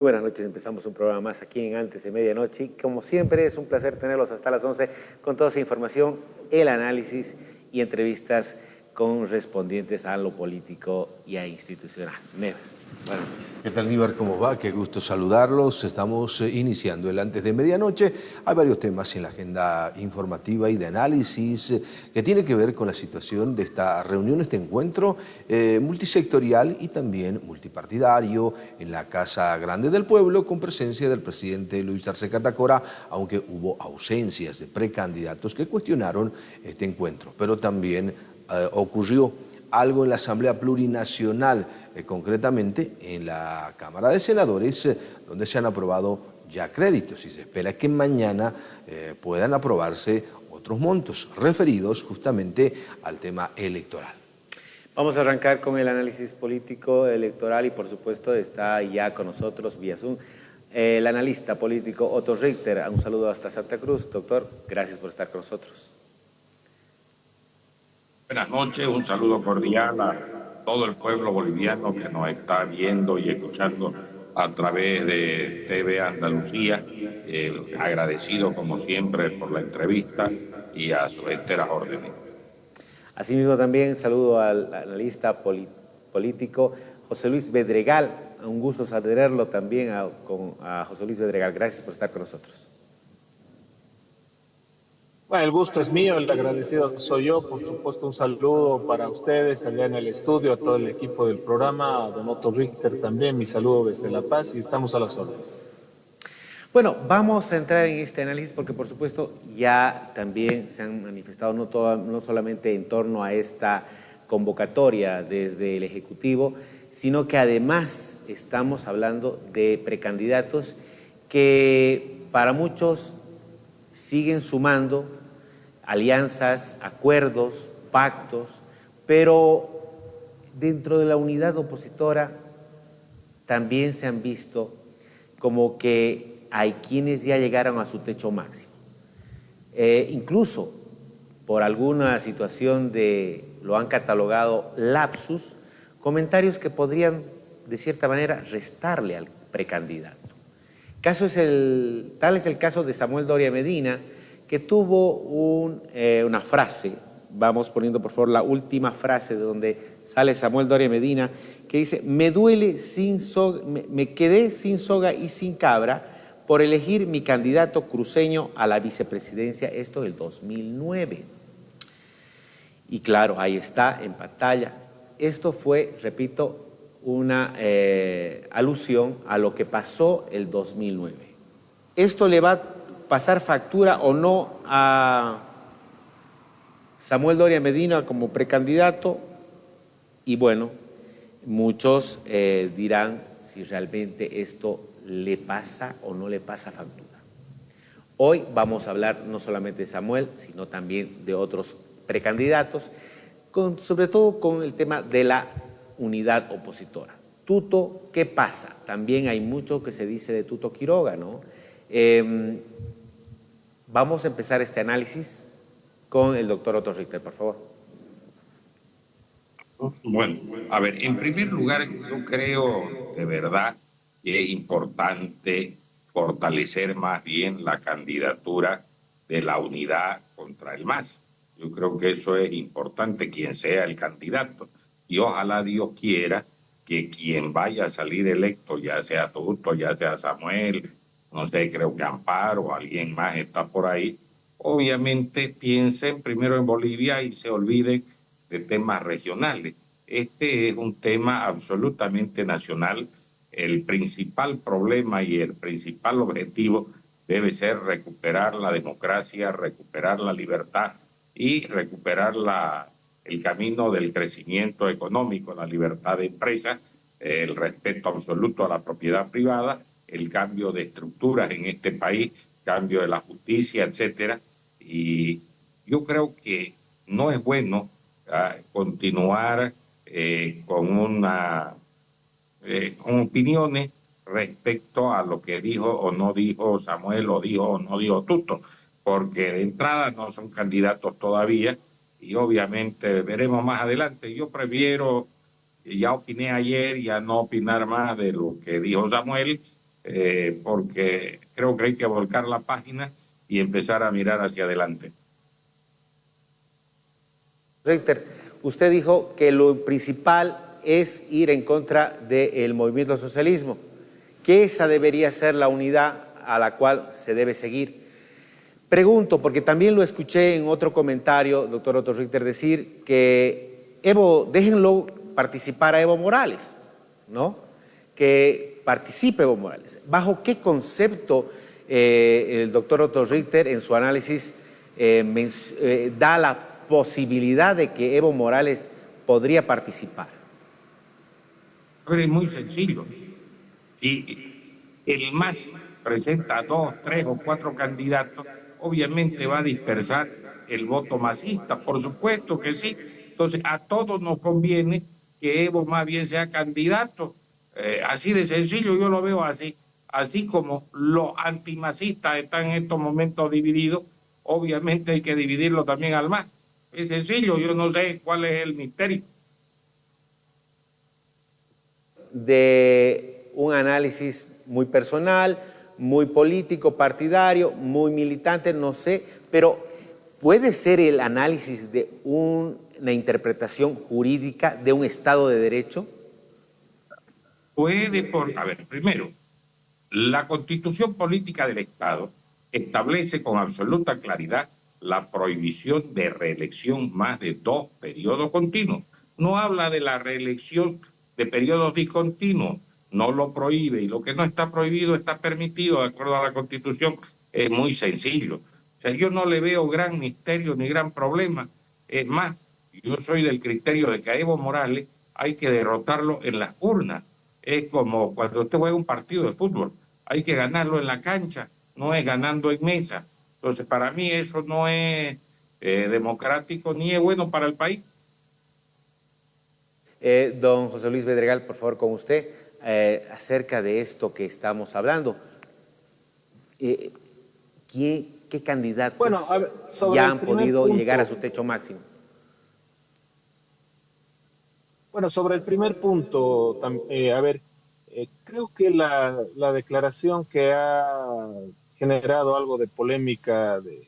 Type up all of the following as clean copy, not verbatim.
Buenas noches, empezamos un programa más aquí en Antes de Medianoche. Y como siempre es un placer tenerlos hasta las 11 con toda esa información, el análisis y entrevistas correspondientes a lo político y a institucional. Never. Buenas noches. ¿Qué tal, Níbar? ¿Cómo va? Qué gusto saludarlos. Estamos iniciando el Antes de Medianoche. Hay varios temas en la agenda informativa y de análisis que tiene que ver con la situación de esta reunión, este encuentro multisectorial y también multipartidario en la Casa Grande del Pueblo, con presencia del presidente Luis Arce Catacora, aunque hubo ausencias de precandidatos que cuestionaron este encuentro. Pero también ocurrió algo en la Asamblea Plurinacional, concretamente en la Cámara de Senadores, donde se han aprobado ya créditos y se espera que mañana puedan aprobarse otros montos referidos justamente al tema electoral. Vamos a arrancar con el análisis político electoral y por supuesto está ya con nosotros vía Zoom el analista político Otto Richter. Un saludo hasta Santa Cruz. Doctor, gracias por estar con nosotros. Buenas noches, un saludo cordial a todo el pueblo boliviano que nos está viendo y escuchando a través de TV Andalucía. Agradecido como siempre por la entrevista y a sus enteras órdenes. Asimismo también saludo al analista político José Luis Bedregal. Un gusto saludarlo también a José Luis Bedregal. Gracias por estar con nosotros. Bueno, el gusto es mío, el agradecido soy yo. Por supuesto, un saludo para ustedes allá en el estudio, a todo el equipo del programa, a don Otto Richter también, mi saludo desde La Paz y estamos a las órdenes. Bueno, vamos a entrar en este análisis porque por supuesto ya también se han manifestado no solamente en torno a esta convocatoria desde el Ejecutivo, sino que además estamos hablando de precandidatos que para muchos siguen sumando alianzas, acuerdos, pactos, pero dentro de la unidad opositora también se han visto como que hay quienes ya llegaron a su techo máximo. Incluso por alguna situación lo han catalogado lapsus, comentarios que podrían de cierta manera restarle al precandidato. Tal es el caso de Samuel Doria Medina, que tuvo una frase, vamos poniendo por favor la última frase de donde sale Samuel Doria Medina, que dice: me quedé sin soga y sin cabra por elegir mi candidato cruceño a la vicepresidencia, esto del 2009. Y claro, ahí está en pantalla. Esto fue, repito, una alusión a lo que pasó el 2009. ¿Esto le va a pasar factura o no a Samuel Doria Medina como precandidato? Y bueno, muchos dirán si realmente esto le pasa o no le pasa factura. Hoy vamos a hablar no solamente de Samuel, sino también de otros precandidatos, sobre todo con el tema de la unidad opositora. Tuto, ¿qué pasa? También hay mucho que se dice de Tuto Quiroga, ¿no? Vamos a empezar este análisis con el doctor Otto Richter, por favor. Bueno, a ver, en primer lugar, yo creo de verdad que es importante fortalecer más bien la candidatura de la unidad contra el MAS. Yo creo que eso es importante, quien sea el candidato. Y ojalá Dios quiera que quien vaya a salir electo, ya sea Tuto, ya sea Samuel, no sé, creo que Amparo o alguien más está por ahí, obviamente piensen primero en Bolivia y se olviden de temas regionales. Este es un tema absolutamente nacional. El principal problema y el principal objetivo debe ser recuperar la democracia, recuperar la libertad y recuperar el camino del crecimiento económico, la libertad de empresa, el respeto absoluto a la propiedad privada, el cambio de estructuras en este país, cambio de la justicia, etcétera. Y yo creo que no es bueno continuar con opiniones respecto a lo que dijo o no dijo Samuel, o dijo o no dijo Tuto, porque de entrada no son candidatos todavía y obviamente veremos más adelante. Yo prefiero, ya opiné ayer, ya no opinar más de lo que dijo Samuel porque creo que hay que volcar la página y empezar a mirar hacia adelante. Richter, usted dijo que lo principal es ir en contra del movimiento al socialismo, que esa debería ser la unidad a la cual se debe seguir. Pregunto, porque también lo escuché en otro comentario, doctor Otto Richter, decir que déjenlo participar a Evo Morales, ¿no? Que participe Evo Morales. ¿Bajo qué concepto el doctor Otto Richter en su análisis da la posibilidad de que Evo Morales podría participar? A ver, es muy sencillo. Si el MAS presenta 2, 3 o 4 candidatos, obviamente va a dispersar el voto masista, por supuesto que sí. Entonces, a todos nos conviene que Evo más bien sea candidato. Así de sencillo, yo lo veo así. Así como los antimasistas están en estos momentos divididos, obviamente hay que dividirlo también al MAS. Es sencillo, yo no sé cuál es el misterio. De un análisis muy personal, muy político, partidario, muy militante, no sé, pero ¿puede ser el análisis de una interpretación jurídica de un Estado de Derecho? A ver, primero, la Constitución Política del Estado establece con absoluta claridad la prohibición de reelección más de 2 periodos continuos. No habla de la reelección de periodos discontinuos, no lo prohíbe, y lo que no está prohibido está permitido de acuerdo a la Constitución. Es muy sencillo. O sea, yo no le veo gran misterio ni gran problema. Es más, yo soy del criterio de que a Evo Morales hay que derrotarlo en las urnas. Es como cuando usted juega un partido de fútbol, hay que ganarlo en la cancha, no es ganando en mesa. Entonces, para mí eso no es democrático ni es bueno para el país. Don José Luis Bedregal, por favor, con usted, acerca de esto que estamos hablando. ¿Qué candidatos ya han podido llegar a su techo máximo? Bueno, sobre el primer punto, creo que la declaración que ha generado algo de polémica del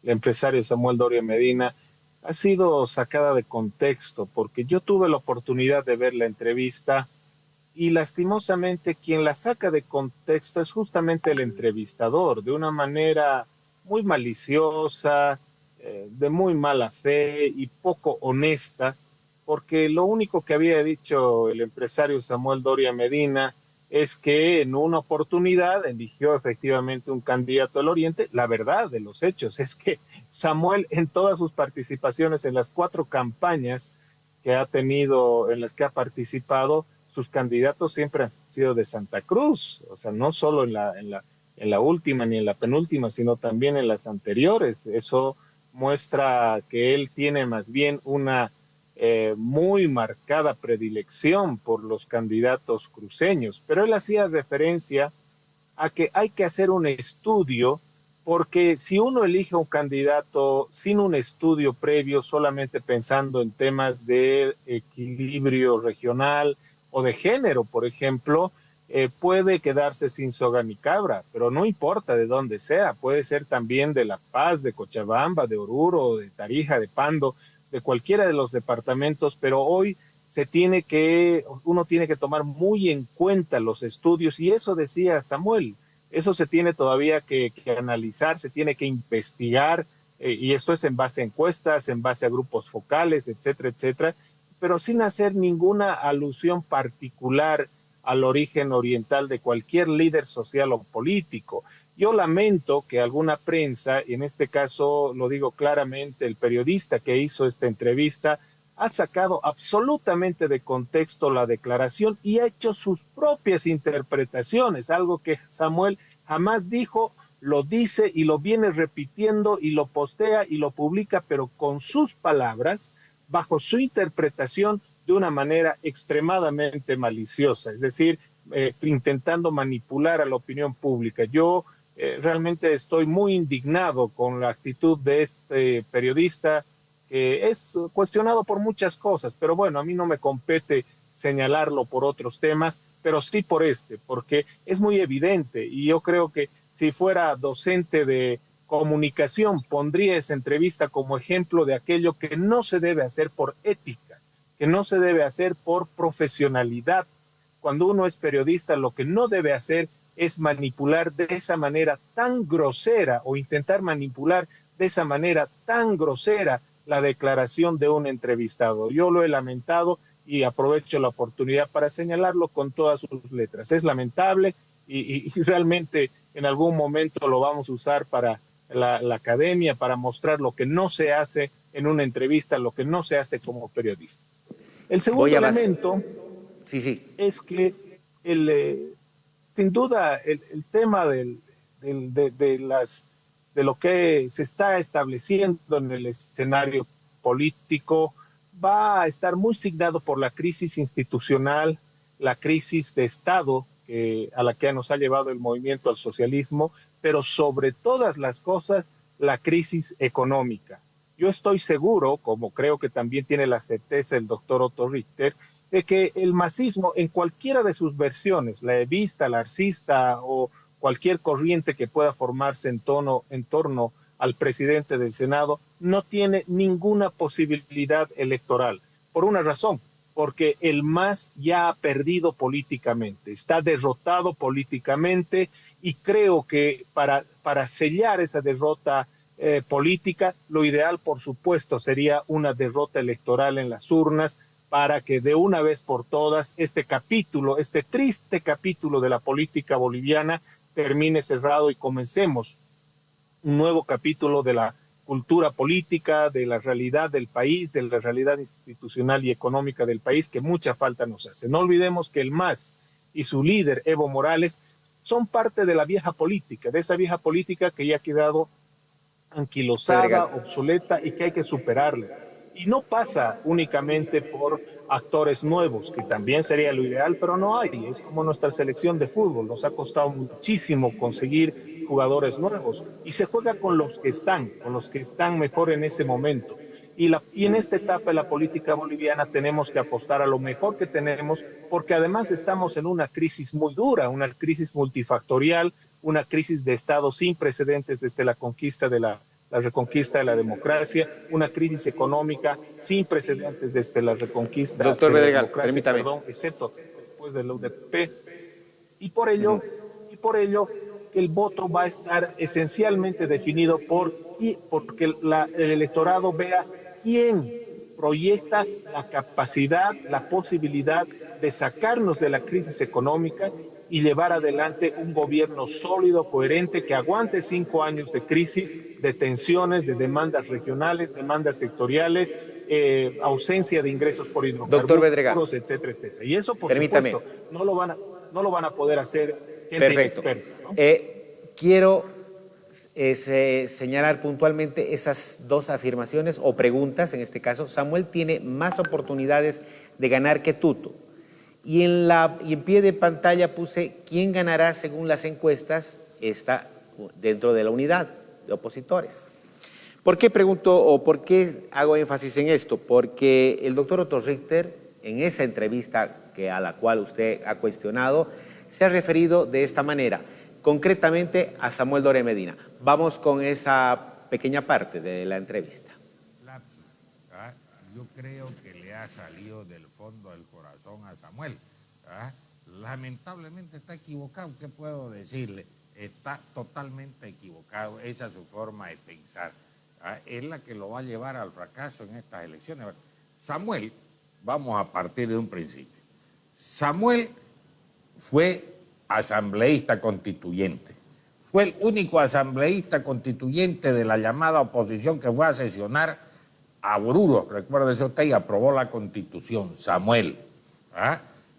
empresario Samuel Doria Medina ha sido sacada de contexto, porque yo tuve la oportunidad de ver la entrevista y lastimosamente quien la saca de contexto es justamente el entrevistador, de una manera muy maliciosa, de muy mala fe y poco honesta, porque lo único que había dicho el empresario Samuel Doria Medina es que en una oportunidad eligió efectivamente un candidato del Oriente. La verdad de los hechos es que Samuel, en todas sus participaciones en las 4 campañas que ha tenido, en las que ha participado, sus candidatos siempre han sido de Santa Cruz, o sea, no solo en la última ni en la penúltima, sino también en las anteriores. Eso muestra que él tiene más bien una muy marcada predilección por los candidatos cruceños, pero él hacía referencia a que hay que hacer un estudio, porque si uno elige un candidato sin un estudio previo, solamente pensando en temas de equilibrio regional o de género, por ejemplo, puede quedarse sin soga ni cabra, pero no importa de dónde sea, puede ser también de La Paz, de Cochabamba, de Oruro, de Tarija, de Pando, de cualquiera de los departamentos, pero hoy uno tiene que tomar muy en cuenta los estudios, y eso decía Samuel, eso se tiene todavía que analizar, se tiene que investigar, y esto es en base a encuestas, en base a grupos focales, etcétera, etcétera, pero sin hacer ninguna alusión particular al origen oriental de cualquier líder social o político. Yo lamento que alguna prensa, y en este caso lo digo claramente, el periodista que hizo esta entrevista, ha sacado absolutamente de contexto la declaración y ha hecho sus propias interpretaciones, algo que Samuel jamás dijo, lo dice y lo viene repitiendo y lo postea y lo publica, pero con sus palabras, bajo su interpretación, de una manera extremadamente maliciosa, es decir, intentando manipular a la opinión pública. Yo realmente estoy muy indignado con la actitud de este periodista, que es cuestionado por muchas cosas, pero bueno, a mí no me compete señalarlo por otros temas, pero sí por porque es muy evidente y yo creo que si fuera docente de comunicación pondría esa entrevista como ejemplo de aquello que no se debe hacer por ética, que no se debe hacer por profesionalidad. Cuando uno es periodista, lo que no debe hacer es manipular de esa manera tan grosera o intentar manipular de esa manera tan grosera la declaración de un entrevistado. Yo lo he lamentado y aprovecho la oportunidad para señalarlo con todas sus letras. Es lamentable y realmente en algún momento lo vamos a usar para la academia, para mostrar lo que no se hace en una entrevista, lo que no se hace como periodista. El segundo elemento es que sin duda el tema de lo que se está estableciendo en el escenario político va a estar muy signado por la crisis institucional, la crisis de Estado a la que nos ha llevado el movimiento al socialismo, pero sobre todas las cosas, la crisis económica. Yo estoy seguro, como creo que también tiene la certeza el doctor Otto Richter, de que el masismo en cualquiera de sus versiones, la evista, la arcista o cualquier corriente que pueda formarse en torno al presidente del Senado, no tiene ninguna posibilidad electoral. Por una razón, porque el MAS ya ha perdido políticamente, está derrotado políticamente y creo que para sellar esa derrota política, lo ideal, por supuesto, sería una derrota electoral en las urnas para que de una vez por todas este triste capítulo de la política boliviana termine cerrado y comencemos un nuevo capítulo de la cultura política, de la realidad del país, de la realidad institucional y económica del país, que mucha falta nos hace. No olvidemos que el MAS y su líder, Evo Morales, son parte de la vieja política, de esa vieja política que ya ha quedado anquilosada, obsoleta y que hay que superarla. Y no pasa únicamente por actores nuevos, que también sería lo ideal, pero no hay. Es como nuestra selección de fútbol. Nos ha costado muchísimo conseguir jugadores nuevos y se juega con los que están mejor en ese momento. Y en esta etapa de la política boliviana tenemos que apostar a lo mejor que tenemos, porque además estamos en una crisis muy dura, una crisis multifactorial, una crisis de Estado sin precedentes desde la conquista de la reconquista de la democracia, una crisis económica sin precedentes desde la reconquista Doctor de la Bedregal, democracia, permítame. excepto después de la UDP. Y por ello el voto va a estar esencialmente definido porque el electorado vea quién proyecta la capacidad, la posibilidad de sacarnos de la crisis económica y llevar adelante un gobierno sólido, coherente, que aguante 5 años de crisis, de tensiones, de demandas regionales, demandas sectoriales, ausencia de ingresos por Doctor Bedregal, hidrocarburos, etcétera, etcétera. Y eso, por permítame. supuesto, no lo van a poder hacer gente Perfecto. inexperta, ¿no? Quiero señalar puntualmente esas dos afirmaciones o preguntas. En este caso, Samuel tiene más oportunidades de ganar que Tuto. Y en pie de pantalla puse quién ganará según las encuestas. Está dentro de la unidad de opositores. ¿Por qué pregunto o por qué hago énfasis en esto? Porque el doctor Otto Richter, en esa entrevista a la cual usted ha cuestionado, se ha referido de esta manera, concretamente a Samuel Doria Medina. Vamos con esa pequeña parte de la entrevista. Yo creo que le ha salido del fondo del corazón a Samuel. Lamentablemente está equivocado, ¿qué puedo decirle? Está totalmente equivocado, esa es su forma de pensar. Es la que lo va a llevar al fracaso en estas elecciones. Samuel, vamos a partir de un principio. Samuel fue asambleísta constituyente. Fue el único asambleísta constituyente de la llamada oposición que fue a sesionar a Oruro, recuérdese usted, y aprobó la Constitución, Samuel.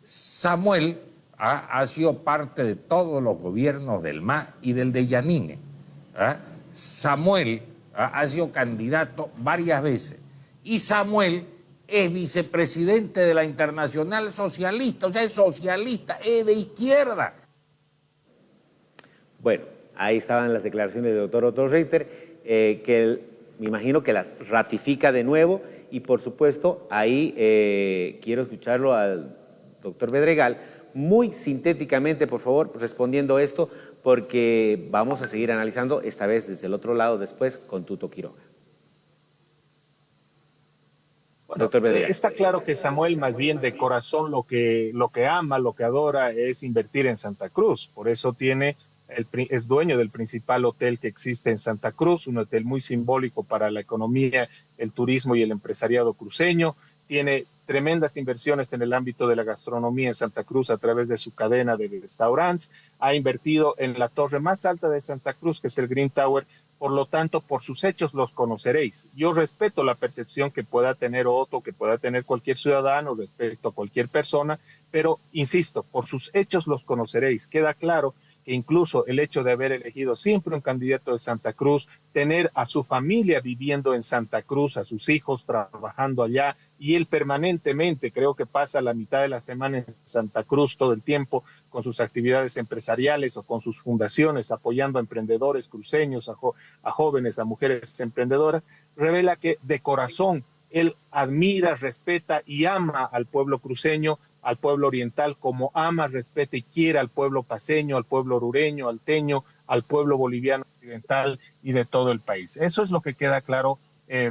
Samuel ha sido parte de todos los gobiernos del MAS y del de Yanine. Samuel ha sido candidato varias veces. Y Samuel es vicepresidente de la Internacional Socialista, o sea, es socialista, es de izquierda. Bueno, ahí estaban las declaraciones del doctor Otto Richter, que me imagino que las ratifica de nuevo, y por supuesto ahí quiero escucharlo al doctor Bedregal, muy sintéticamente, por favor, respondiendo esto, porque vamos a seguir analizando, esta vez desde el otro lado, después con Tuto Quiroga. Bueno, está claro que Samuel más bien de corazón lo que ama, lo que adora es invertir en Santa Cruz. Por eso es dueño del principal hotel que existe en Santa Cruz, un hotel muy simbólico para la economía, el turismo y el empresariado cruceño. Tiene tremendas inversiones en el ámbito de la gastronomía en Santa Cruz a través de su cadena de restaurantes. Ha invertido en la torre más alta de Santa Cruz, que es el Green Tower. Por lo tanto, por sus hechos los conoceréis. Yo respeto la percepción que pueda tener Otto, que pueda tener cualquier ciudadano respecto a cualquier persona, pero insisto, por sus hechos los conoceréis. Queda claro que incluso el hecho de haber elegido siempre un candidato de Santa Cruz, tener a su familia viviendo en Santa Cruz, a sus hijos trabajando allá, y él permanentemente, creo que pasa la mitad de la semana en Santa Cruz todo el tiempo, con sus actividades empresariales o con sus fundaciones, apoyando a emprendedores cruceños, a jóvenes, a mujeres emprendedoras, revela que de corazón él admira, respeta y ama al pueblo cruceño, al pueblo oriental, como ama, respeta y quiere al pueblo paceño, al pueblo orureño, alteño, al pueblo boliviano occidental y de todo el país. Eso es lo que queda claro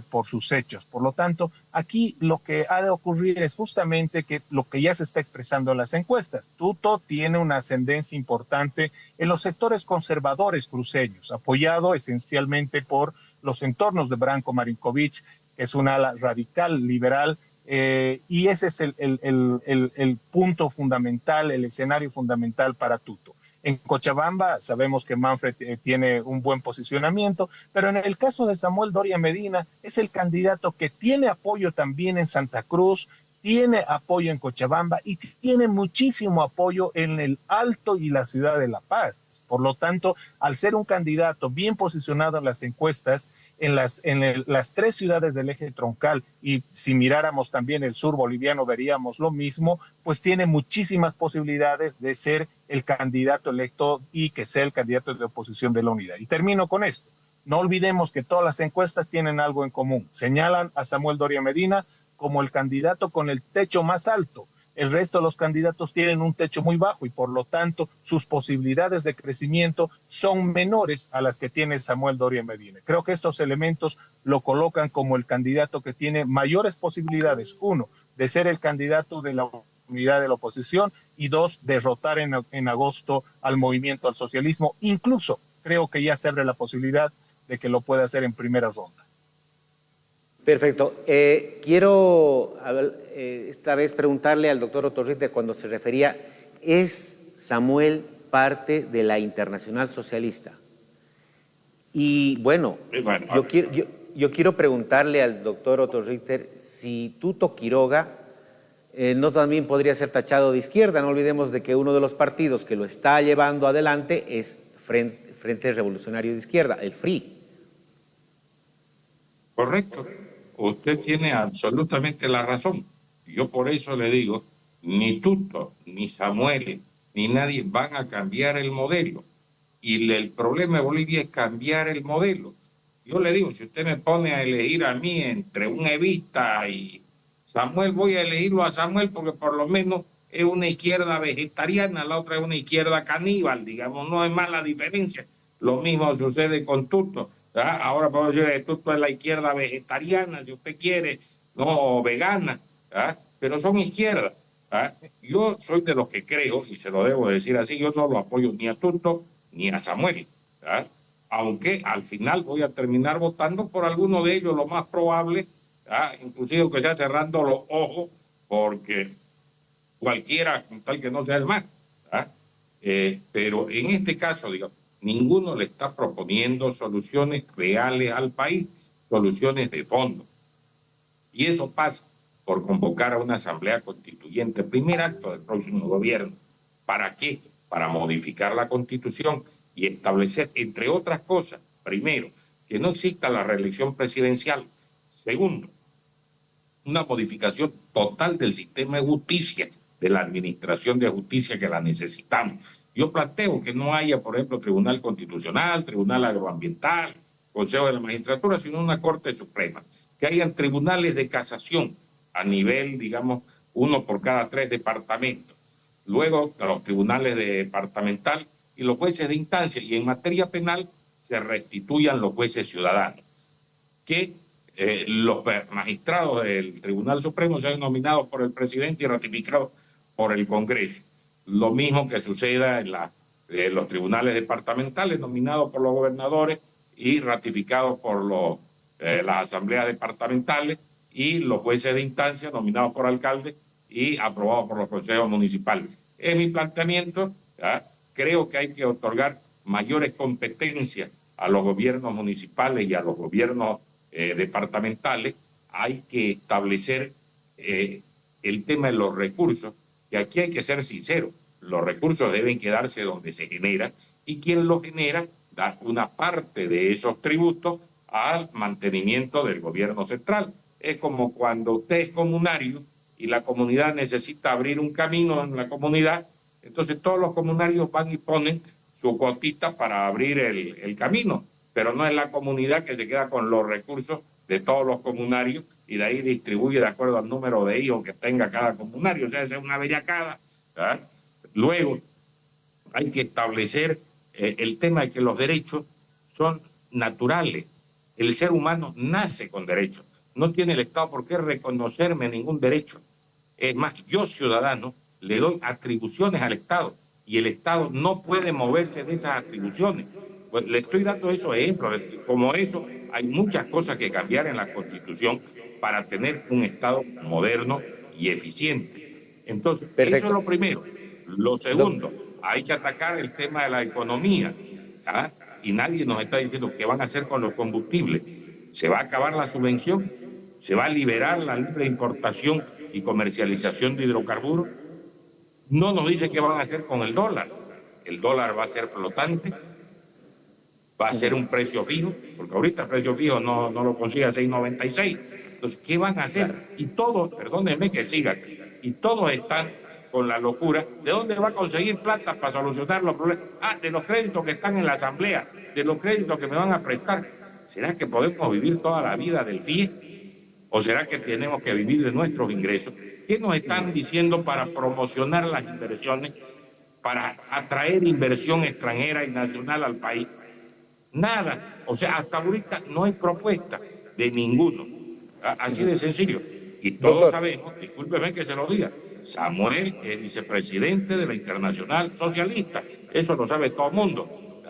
por sus hechos. Por lo tanto, aquí lo que ha de ocurrir es justamente que lo que ya se está expresando en las encuestas. Tuto tiene una ascendencia importante en los sectores conservadores cruceños, apoyado esencialmente por los entornos de Branko Marinkovic, que es una ala radical liberal, y ese es el punto fundamental, el escenario fundamental para Tuto. En Cochabamba sabemos que Manfred tiene un buen posicionamiento, pero en el caso de Samuel Doria Medina es el candidato que tiene apoyo también en Santa Cruz, tiene apoyo en Cochabamba y tiene muchísimo apoyo en el Alto y la ciudad de La Paz. Por lo tanto, al ser un candidato bien posicionado en las encuestas, en las tres ciudades del eje troncal, y si miráramos también el sur boliviano veríamos lo mismo, pues tiene muchísimas posibilidades de ser el candidato electo y que sea el candidato de oposición de la unidad. Y termino con esto. No olvidemos que todas las encuestas tienen algo en común. Señalan a Samuel Doria Medina como el candidato con el techo más alto. El resto de los candidatos tienen un techo muy bajo y por lo tanto sus posibilidades de crecimiento son menores a las que tiene Samuel Doria Medina. Creo que estos elementos lo colocan como el candidato que tiene mayores posibilidades, uno, de ser el candidato de la unidad de la oposición y dos, derrotar en agosto al movimiento al socialismo. Incluso creo que ya se abre la posibilidad de que lo pueda hacer en primera ronda. Perfecto. Quiero esta vez preguntarle al doctor Otto Richter cuando se refería, ¿es Samuel parte de la Internacional Socialista? Y bueno, yo quiero preguntarle al doctor Otto Richter si Tuto Quiroga no también podría ser tachado de izquierda. No olvidemos de que uno de los partidos que lo está llevando adelante es Frente Revolucionario de Izquierda, el FRI. Correcto. Usted tiene absolutamente la razón. Yo por eso le digo, ni Tuto, ni Samuel, ni nadie van a cambiar el modelo. Y el problema de Bolivia es cambiar el modelo. Yo le digo, si usted me pone a elegir a mí entre un Evita y Samuel, voy a elegirlo a Samuel porque por lo menos es una izquierda vegetariana, la otra es una izquierda caníbal, digamos, no es más la diferencia. Lo mismo sucede con Tuto. ¿Ah? Ahora podemos decir que Tuto es la izquierda vegetariana, si usted quiere, no vegana, ¿ah? Pero son izquierdas. ¿Ah? Yo soy de los que creo, y se lo debo decir así, yo no lo apoyo ni a Tuto ni a Samuel. ¿Ah? Aunque al final voy a terminar votando por alguno de ellos, lo más probable, ¿ah? Inclusive que sea cerrando los ojos, porque cualquiera, con tal que no sea el más. ¿Ah? Pero en este caso, digamos, ninguno le está proponiendo soluciones reales al país, soluciones de fondo. Y eso pasa por convocar a una asamblea constituyente, el primer acto del próximo gobierno. ¿Para qué? Para modificar la Constitución y establecer, entre otras cosas, primero, que no exista la reelección presidencial. Segundo, una modificación total del sistema de justicia, de la administración de justicia que la necesitamos. Yo planteo que no haya, por ejemplo, Tribunal Constitucional, Tribunal Agroambiental, Consejo de la Magistratura, sino una Corte Suprema. Que hayan tribunales de casación a nivel, digamos, uno por cada 3 departamentos. luego los tribunales departamentales y los jueces de instancia, y en materia penal se restituyan los jueces ciudadanos. Que los magistrados del Tribunal Supremo sean nominados por el presidente y ratificados por el Congreso. Lo mismo que suceda en los tribunales departamentales, nominados por los gobernadores y ratificados por las asambleas departamentales, y los jueces de instancia nominados por alcaldes y aprobados por los consejos municipales. Es mi planteamiento. ¿Ya? Creo que hay que otorgar mayores competencias a los gobiernos municipales y a los gobiernos departamentales. Hay que establecer el tema de los recursos, que aquí hay que ser sincero, los recursos deben quedarse donde se generan, y quien los genera da una parte de esos tributos al mantenimiento del gobierno central. Es como cuando usted es comunario y la comunidad necesita abrir un camino en la comunidad, entonces todos los comunarios van y ponen su cuotita para abrir el camino, pero no es la comunidad que se queda con los recursos de todos los comunarios y de ahí distribuye de acuerdo al número de hijos que tenga cada comunario. O sea, esa es una bellacada. ¿Verdad? Luego, hay que establecer el tema de que los derechos son naturales. El ser humano nace con derechos. No tiene el Estado por qué reconocerme ningún derecho. Es más, yo, ciudadano, le doy atribuciones al Estado y el Estado no puede moverse de esas atribuciones. Pues le estoy dando esos ejemplos. Como eso, hay muchas cosas que cambiar en la Constitución para tener un Estado moderno y eficiente. Entonces, perfecto. Eso es lo primero. Lo segundo, hay que atacar el tema de la economía. ¿Ah? Y nadie nos está diciendo qué van a hacer con los combustibles. ¿Se va a acabar la subvención? ¿Se va a liberar la libre importación y comercialización de hidrocarburos? No nos dice qué van a hacer con el dólar. El dólar va a ser flotante, va a ser un precio fijo, porque ahorita el precio fijo no lo consigue a 6.96. Entonces, ¿qué van a hacer? Y todos, perdónenme que siga, y todos están con la locura. ¿De dónde va a conseguir plata para solucionar los problemas? De los créditos que están en la asamblea, de los créditos que me van a prestar. ¿Será que podemos vivir toda la vida del FIE? ¿O será que tenemos que vivir de nuestros ingresos? ¿Qué nos están diciendo para promocionar las inversiones, para atraer inversión extranjera y nacional al país? Nada. O sea, hasta ahorita no hay propuesta de ninguno. Así de sencillo. Y todos sabemos, discúlpeme que se lo diga, Samuel es vicepresidente de la Internacional Socialista. Eso lo sabe todo el mundo.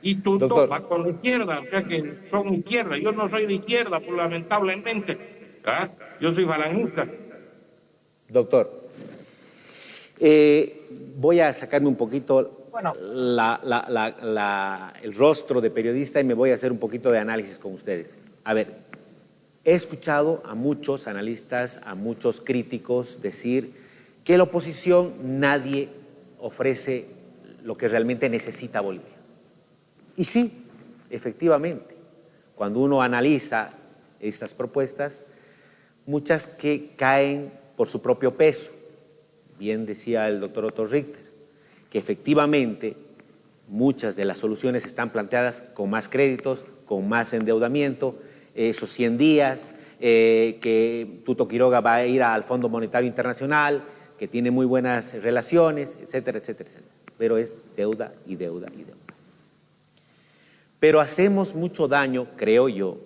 Y Tuto va con la izquierda, o sea que son izquierda. Yo no soy de izquierda, pues, lamentablemente. Yo soy falangista. Doctor, voy a sacarme un poquito el rostro de periodista y me voy a hacer un poquito de análisis con ustedes. A ver, he escuchado a muchos analistas, a muchos críticos decir que la oposición nadie ofrece lo que realmente necesita Bolivia. Y sí, efectivamente, cuando uno analiza estas propuestas, muchas que caen por su propio peso. Bien decía el doctor Otto Richter, que efectivamente muchas de las soluciones están planteadas con más créditos, con más endeudamiento, esos 100 días, que Tuto Quiroga va a ir al Fondo Monetario Internacional, que tiene muy buenas relaciones, etcétera, etcétera, etcétera. Pero es deuda y deuda y deuda. Pero hacemos mucho daño, creo yo,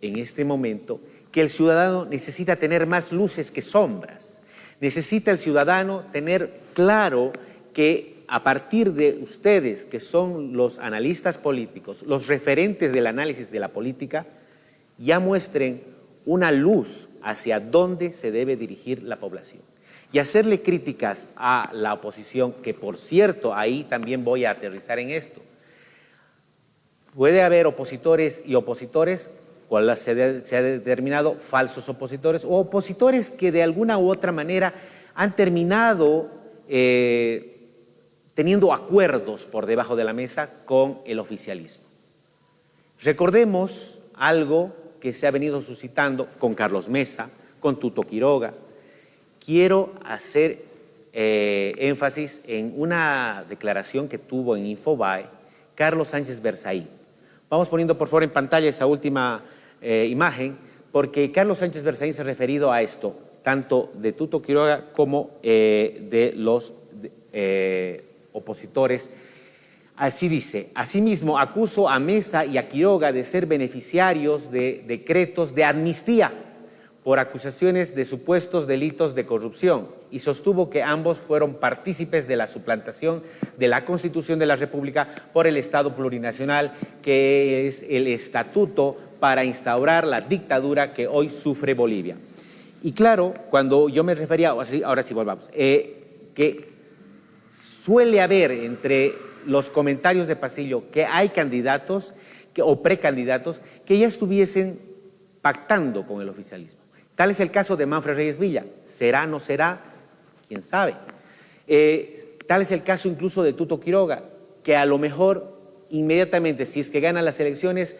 en este momento, que el ciudadano necesita tener más luces que sombras. Necesita el ciudadano tener claro que a partir de ustedes, que son los analistas políticos, los referentes del análisis de la política, ya muestren una luz hacia dónde se debe dirigir la población. Y hacerle críticas a la oposición, que por cierto, ahí también voy a aterrizar en esto. Puede haber opositores y opositores, cual se ha determinado falsos opositores, o opositores que de alguna u otra manera han terminado teniendo acuerdos por debajo de la mesa con el oficialismo. Recordemos algo que se ha venido suscitando con Carlos Mesa, con Tuto Quiroga. Quiero hacer énfasis en una declaración que tuvo en Infobae Carlos Sánchez Berzaí. Vamos poniendo por favor en pantalla esa última imagen, porque Carlos Sánchez Berzaí se ha referido a esto, tanto de Tuto Quiroga como de opositores. Así dice: asimismo, acuso a Mesa y a Quiroga de ser beneficiarios de decretos de amnistía por acusaciones de supuestos delitos de corrupción, y sostuvo que ambos fueron partícipes de la suplantación de la Constitución de la República por el Estado plurinacional, que es el estatuto para instaurar la dictadura que hoy sufre Bolivia. Y claro, cuando yo me refería, ahora sí volvamos, que suele haber entre los comentarios de pasillo que hay candidatos o precandidatos que ya estuviesen pactando con el oficialismo. Tal es el caso de Manfred Reyes Villa. ¿Será, no será? ¿Quién sabe? Tal es el caso incluso de Tuto Quiroga, que a lo mejor inmediatamente, si es que ganan las elecciones,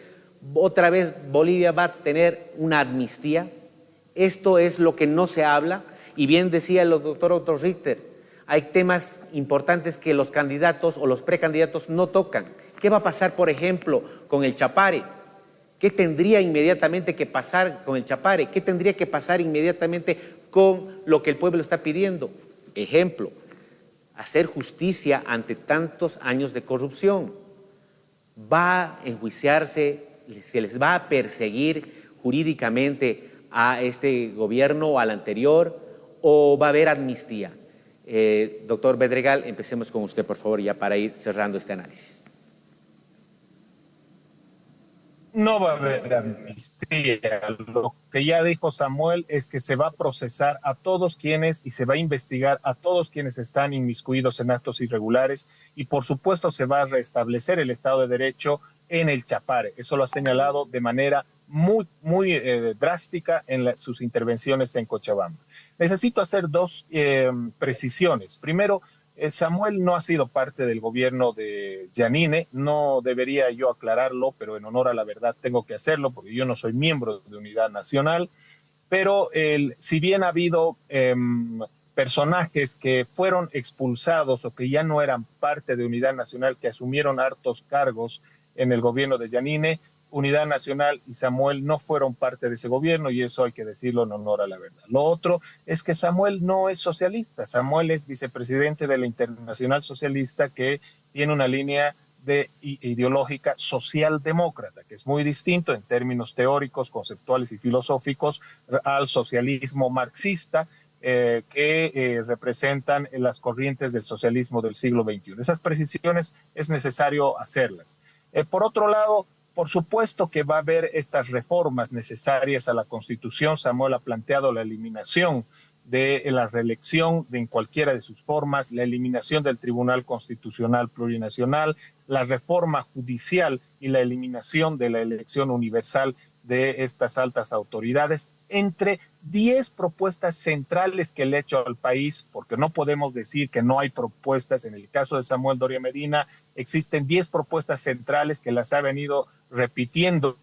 otra vez Bolivia va a tener una amnistía. Esto es lo que no se habla, y bien decía el doctor Otto Richter, hay temas importantes que los candidatos o los precandidatos no tocan. ¿Qué va a pasar, por ejemplo, con el Chapare? ¿Qué tendría inmediatamente que pasar con el Chapare? ¿Qué tendría que pasar inmediatamente con lo que el pueblo está pidiendo? Ejemplo, hacer justicia ante tantos años de corrupción. ¿Va a enjuiciarse, se les va a perseguir jurídicamente a este gobierno o al anterior, o va a haber amnistía? Doctor Bedregal, empecemos con usted, por favor, ya para ir cerrando este análisis. No va a haber amnistía. Lo que ya dijo Samuel es que se va a procesar a todos quienes y se va a investigar a todos quienes están inmiscuidos en actos irregulares, y por supuesto se va a restablecer el Estado de Derecho en el Chapare. Eso lo ha señalado de manera muy drástica en sus intervenciones en Cochabamba. Necesito hacer dos precisiones. Primero, Samuel no ha sido parte del gobierno de Giannini, no debería yo aclararlo, pero en honor a la verdad tengo que hacerlo porque yo no soy miembro de Unidad Nacional, pero si bien ha habido personajes que fueron expulsados o que ya no eran parte de Unidad Nacional, que asumieron hartos cargos en el gobierno de Giannini, Unidad Nacional y Samuel no fueron parte de ese gobierno, y eso hay que decirlo en honor a la verdad. Lo otro es que Samuel no es socialista. Samuel es vicepresidente de la Internacional Socialista, que tiene una línea ideológica socialdemócrata, que es muy distinto en términos teóricos, conceptuales y filosóficos al socialismo marxista, que representan las corrientes del socialismo del siglo XXI. Esas precisiones es necesario hacerlas. Por otro lado, por supuesto que va a haber estas reformas necesarias a la Constitución. Samuel ha planteado la eliminación de la reelección en cualquiera de sus formas, la eliminación del Tribunal Constitucional Plurinacional, la reforma judicial y la eliminación de la elección universal de estas altas autoridades, entre 10 propuestas centrales que le ha hecho al país, porque no podemos decir que no hay propuestas. En el caso de Samuel Doria Medina, existen 10 propuestas centrales que las ha venido repitiendo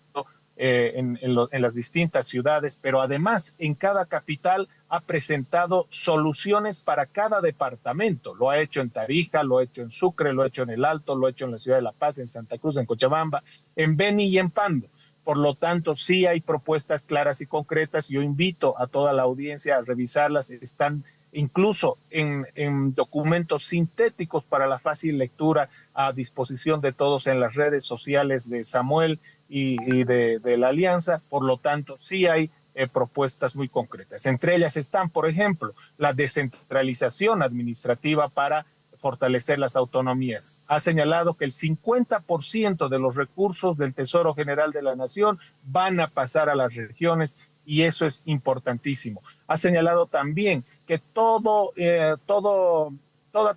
en las distintas ciudades, pero además en cada capital ha presentado soluciones para cada departamento. Lo ha hecho en Tarija, lo ha hecho en Sucre, lo ha hecho en El Alto, lo ha hecho en la ciudad de La Paz, en Santa Cruz, en Cochabamba, en Beni y en Pando. Por lo tanto, sí hay propuestas claras y concretas. Yo invito a toda la audiencia a revisarlas. Están incluso en documentos sintéticos para la fácil lectura a disposición de todos en las redes sociales de Samuel y de la Alianza. Por lo tanto, sí hay propuestas muy concretas. Entre ellas están, por ejemplo, la descentralización administrativa para fortalecer las autonomías. Ha señalado que el 50% de los recursos del Tesoro General de la Nación van a pasar a las regiones, y eso es importantísimo. Ha señalado también que toda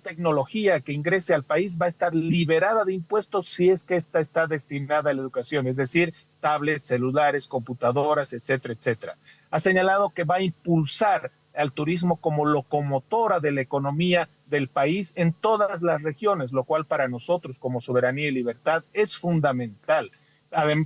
tecnología que ingrese al país va a estar liberada de impuestos si es que esta está destinada a la educación, es decir, tablets, celulares, computadoras, etcétera, etcétera. Ha señalado que va a impulsar al turismo como locomotora de la economía del país en todas las regiones, lo cual para nosotros como Soberanía y Libertad es fundamental.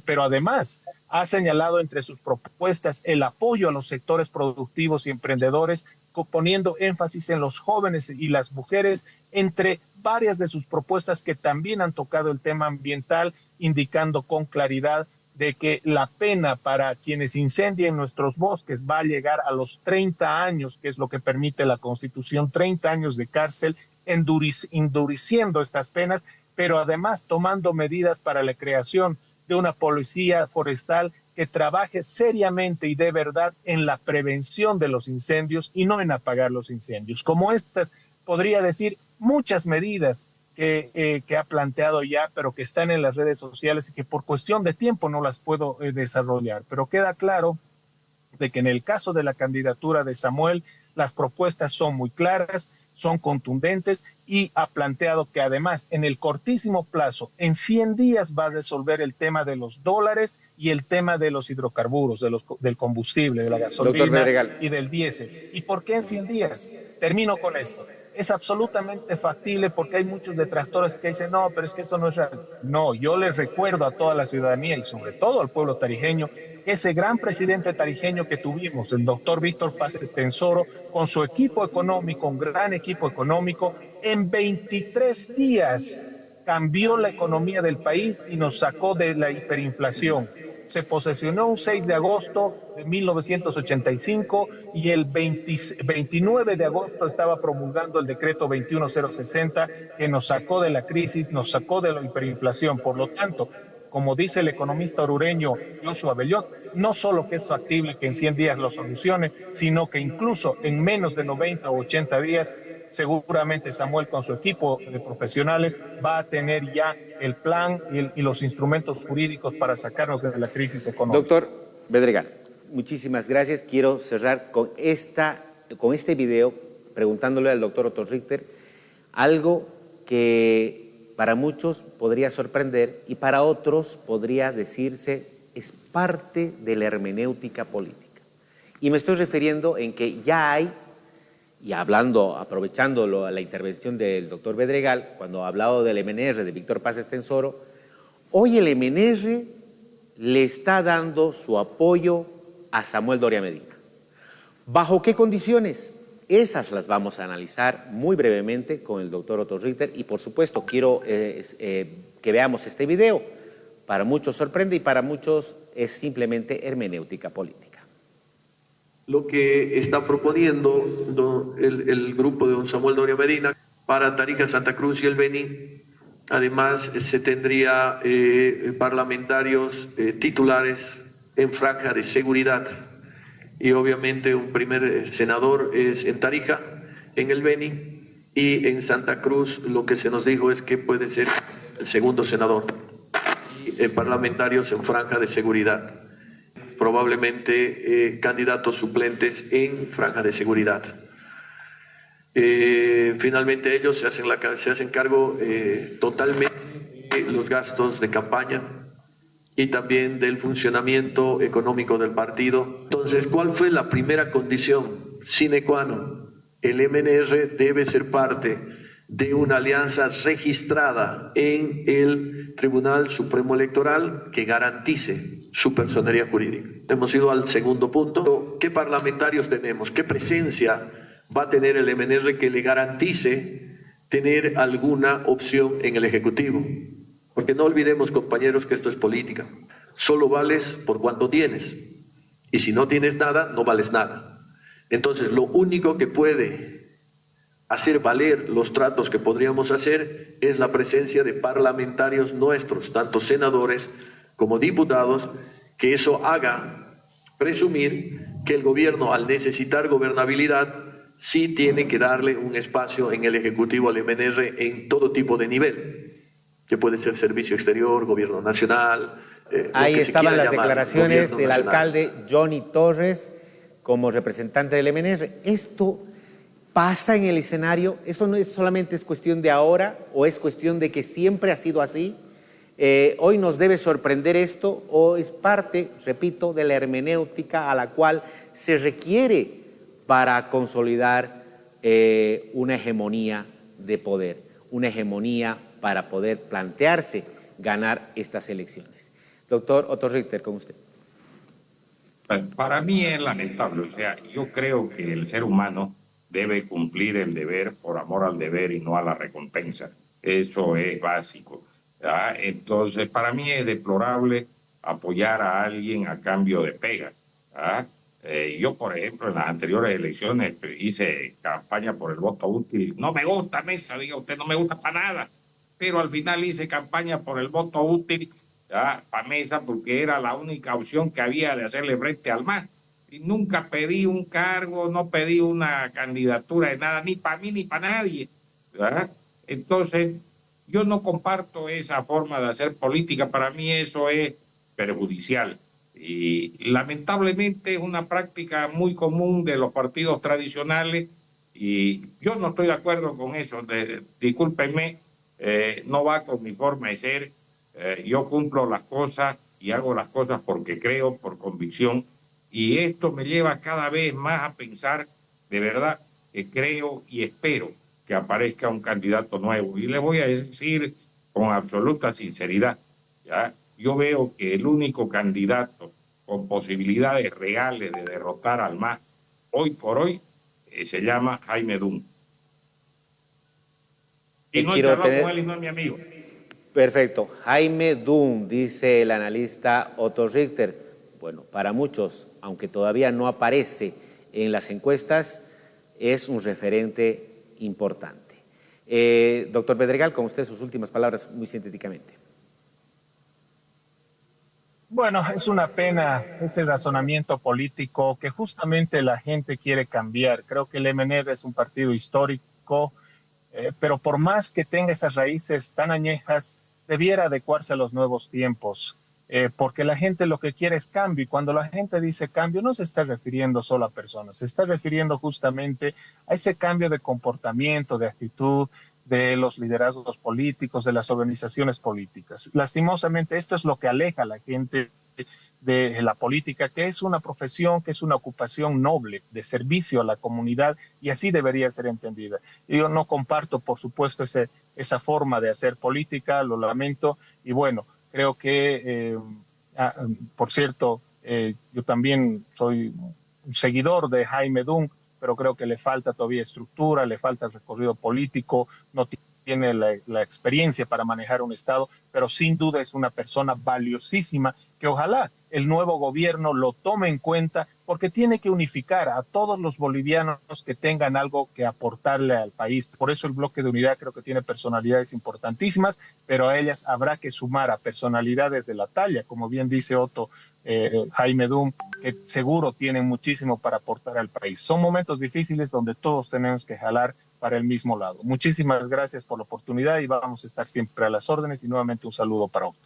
Pero además ha señalado entre sus propuestas el apoyo a los sectores productivos y emprendedores, poniendo énfasis en los jóvenes y las mujeres, entre varias de sus propuestas que también han tocado el tema ambiental, indicando con claridad de que la pena para quienes incendien nuestros bosques va a llegar a los 30 años, que es lo que permite la Constitución, 30 años de cárcel, endureciendo estas penas, pero además tomando medidas para la creación de una policía forestal que trabaje seriamente y de verdad en la prevención de los incendios y no en apagar los incendios. Como estas, podría decir, muchas medidas que ha planteado ya, pero que están en las redes sociales y que por cuestión de tiempo no las puedo desarrollar. Pero queda claro de que en el caso de la candidatura de Samuel, las propuestas son muy claras, son contundentes y ha planteado que además en el cortísimo plazo, en 100 días va a resolver el tema de los dólares y el tema de los hidrocarburos, del combustible, de la gasolina y del diésel. ¿Y por qué en 100 días? Termino con esto. Es absolutamente factible porque hay muchos detractores que dicen, no, pero es que eso no es real. No, yo les recuerdo a toda la ciudadanía y sobre todo al pueblo tarijeño, ese gran presidente tarijeño que tuvimos, el doctor Víctor Paz Estenssoro, con su equipo económico, un gran equipo económico, en 23 días cambió la economía del país y nos sacó de la hiperinflación. Se posesionó un 6 de agosto de 1985 y el 29 de agosto estaba promulgando el decreto 21060 que nos sacó de la crisis, nos sacó de la hiperinflación. Por lo tanto, como dice el economista orureño Joshua Bellot, no solo que es factible que en 100 días lo solucione, sino que incluso en menos de 90 o 80 días seguramente Samuel con su equipo de profesionales va a tener ya el plan y los instrumentos jurídicos para sacarnos de la crisis económica. Doctor Bedregal, muchísimas gracias. Quiero cerrar con este video preguntándole al doctor Otto Richter algo que para muchos podría sorprender y para otros podría decirse es parte de la hermenéutica política. Y me estoy refiriendo en que ya hay, y aprovechando la intervención del doctor Bedregal, cuando ha hablado del MNR de Víctor Paz Estenssoro, hoy el MNR le está dando su apoyo a Samuel Doria Medina. ¿Bajo qué condiciones? Esas las vamos a analizar muy brevemente con el doctor Otto Richter y por supuesto quiero que veamos este video. Para muchos sorprende y para muchos es simplemente hermenéutica política. Lo que está proponiendo el grupo de don Samuel Doria Medina para Tarija, Santa Cruz y el Beni. Además, se tendría parlamentarios titulares en franja de seguridad y obviamente un primer senador es en Tarija, en el Beni, y en Santa Cruz lo que se nos dijo es que puede ser el segundo senador y parlamentarios en franja de seguridad. Probablemente candidatos suplentes en franja de seguridad. Finalmente ellos se hacen cargo totalmente de los gastos de campaña y también del funcionamiento económico del partido. Entonces, ¿cuál fue la primera condición sine qua non? El MNR debe ser parte de una alianza registrada en el Tribunal Supremo Electoral que garantice su personería jurídica. Hemos ido al segundo punto. ¿Qué parlamentarios tenemos? ¿Qué presencia va a tener el MNR que le garantice tener alguna opción en el Ejecutivo? Porque no olvidemos, compañeros, que esto es política. Solo vales por cuanto tienes. Y si no tienes nada, no vales nada. Entonces, lo único que puede hacer valer los tratos que podríamos hacer es la presencia de parlamentarios nuestros, tanto senadores como diputados, que eso haga presumir que el gobierno, al necesitar gobernabilidad, sí tiene que darle un espacio en el Ejecutivo al MNR en todo tipo de nivel, que puede ser servicio exterior, gobierno nacional. Ahí estaban las declaraciones del alcalde Johnny Torres como representante del MNR. Esto pasa en el escenario, esto no es solamente cuestión de ahora o es cuestión de que siempre ha sido así. Hoy nos debe sorprender esto o es parte, repito, de la hermenéutica a la cual se requiere para consolidar una hegemonía de poder, una hegemonía para poder plantearse ganar estas elecciones. Doctor Otto Richter, con usted. Para mí es lamentable, o sea, yo creo que el ser humano debe cumplir el deber por amor al deber y no a la recompensa. Eso es básico. Entonces, para mí es deplorable apoyar a alguien a cambio de pega. ¿Ah? Yo, por ejemplo, en las anteriores elecciones hice campaña por el voto útil. No me gusta, Mesa, diga usted, no me gusta para nada. Pero al final hice campaña por el voto útil para Mesa porque era la única opción que había de hacerle frente al MAS. Y nunca pedí un cargo, no pedí una candidatura de nada, ni para mí ni para nadie. ¿Verdad? Entonces, yo no comparto esa forma de hacer política. Para mí eso es perjudicial. Y lamentablemente es una práctica muy común de los partidos tradicionales y yo no estoy de acuerdo con eso. Discúlpenme, no va con mi forma de ser. Yo cumplo las cosas y hago las cosas porque creo, por convicción, y esto me lleva cada vez más a pensar de verdad que creo y espero que aparezca un candidato nuevo. Y les voy a decir con absoluta sinceridad, ¿ya? Yo veo que el único candidato con posibilidades reales de derrotar al MAS hoy por hoy se llama Jaime Dum. Y no he charlado con él y no es mi amigo. Perfecto. Jaime Dum, dice el analista Otto Richter. Bueno, para muchos, aunque todavía no aparece en las encuestas, es un referente importante. Doctor Pedregal, con usted sus últimas palabras muy sintéticamente. Bueno, es una pena ese razonamiento político que justamente la gente quiere cambiar. Creo que el MNR es un partido histórico, pero por más que tenga esas raíces tan añejas, debiera adecuarse a los nuevos tiempos, porque la gente lo que quiere es cambio, y cuando la gente dice cambio no se está refiriendo solo a personas, se está refiriendo justamente a ese cambio de comportamiento, de actitud, de los liderazgos políticos, de las organizaciones políticas. Lastimosamente, esto es lo que aleja a la gente de la política, que es una profesión, que es una ocupación noble, de servicio a la comunidad, y así debería ser entendida. Yo no comparto, por supuesto, esa forma de hacer política, lo lamento, y bueno, creo que, por cierto, yo también soy un seguidor de Jaime Dum, pero creo que le falta todavía estructura, le falta recorrido político, no tiene la experiencia para manejar un Estado, pero sin duda es una persona valiosísima que ojalá el nuevo gobierno lo tome en cuenta porque tiene que unificar a todos los bolivianos que tengan algo que aportarle al país. Por eso el bloque de unidad creo que tiene personalidades importantísimas, pero a ellas habrá que sumar a personalidades de la talla, como bien dice Otto, Jaime Dum, que seguro tienen muchísimo para aportar al país. Son momentos difíciles donde todos tenemos que jalar para el mismo lado. Muchísimas gracias por la oportunidad y vamos a estar siempre a las órdenes y nuevamente un saludo para Otto.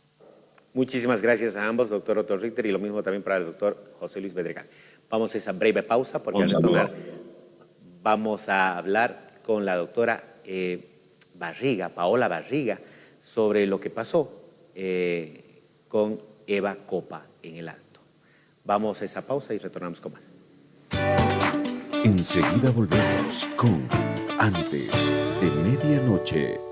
Muchísimas gracias a ambos, doctor Otto Richter, y lo mismo también para el doctor José Luis Bedregal. Vamos a esa breve pausa porque al retornar vamos a hablar con la doctora Paola Barriga, sobre lo que pasó con Eva Copa en el Alto. Vamos a esa pausa y retornamos con más. Enseguida volvemos con Antes de Medianoche.